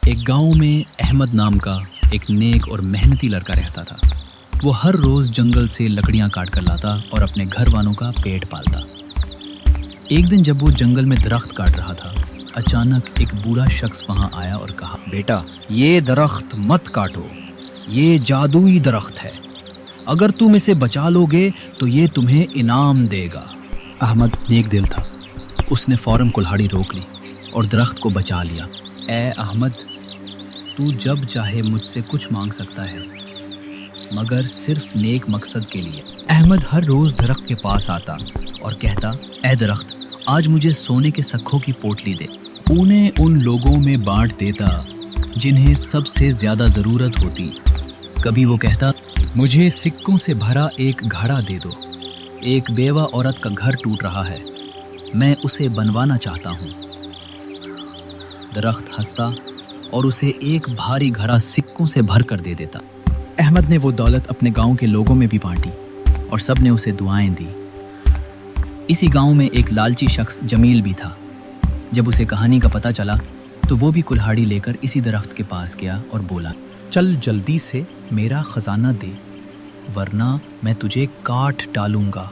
ایک گاؤں میں احمد نام کا ایک نیک اور محنتی لڑکا رہتا تھا۔ وہ ہر روز جنگل سے لکڑیاں کاٹ کر لاتا اور اپنے گھر والوں کا پیٹ پالتا۔ ایک دن جب وہ جنگل میں درخت کاٹ رہا تھا، اچانک ایک بوڑھا شخص وہاں آیا اور کہا، بیٹا، یہ درخت مت کاٹو، یہ جادوئی درخت ہے، اگر تم اسے بچا لو گے تو یہ تمہیں انعام دے گا۔ احمد نیک دل تھا، اس نے فوراً کلہاڑی روک لی اور درخت کو بچا لیا۔ اے احمد، تو جب چاہے مجھ سے کچھ مانگ سکتا ہے، مگر صرف نیک مقصد کے لیے۔ احمد ہر روز درخت کے پاس آتا اور کہتا، اے درخت، آج مجھے سونے کے سکھوں کی پوٹلی دے۔ انہیں ان لوگوں میں بانٹ دیتا جنہیں سب سے زیادہ ضرورت ہوتی۔ کبھی وہ کہتا، مجھے سکوں سے بھرا ایک گھڑا دے دو، ایک بیوہ عورت کا گھر ٹوٹ رہا ہے، میں اسے بنوانا چاہتا ہوں۔ درخت ہنستا اور اسے ایک بھاری گھڑا سکوں سے بھر کر دے دیتا۔ احمد نے وہ دولت اپنے گاؤں کے لوگوں میں بھی بانٹی اور سب نے اسے دعائیں دی۔ اسی گاؤں میں ایک لالچی شخص جمیل بھی تھا۔ جب اسے کہانی کا پتہ چلا تو وہ بھی کلہاڑی لے کر اسی درخت کے پاس گیا اور بولا، چل جلدی سے میرا خزانہ دے ورنہ میں تجھے کاٹ ڈالوں گا۔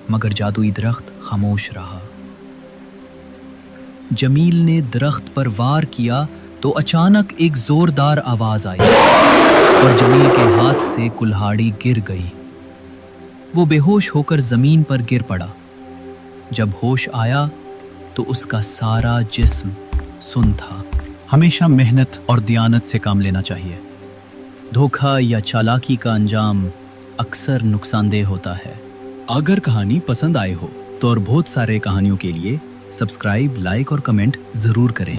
مگر جادوئی درخت خاموش رہا۔ جمیل نے درخت پر وار کیا تو اچانک ایک زوردار آواز آئی اور جمیل کے ہاتھ سے کلہاڑی گر گئی۔ وہ بے ہوش ہو کر زمین پر گر پڑا۔ جب ہوش آیا تو اس کا سارا جسم سن تھا۔ ہمیشہ محنت اور دیانت سے کام لینا چاہیے۔ دھوکہ یا چالاکی کا انجام اکثر نقصان دہ ہوتا ہے۔ اگر کہانی پسند آئے ہو تو اور بہت سارے کہانیوں کے لیے سبسکرائب، لائک اور کمنٹ ضرور کریں۔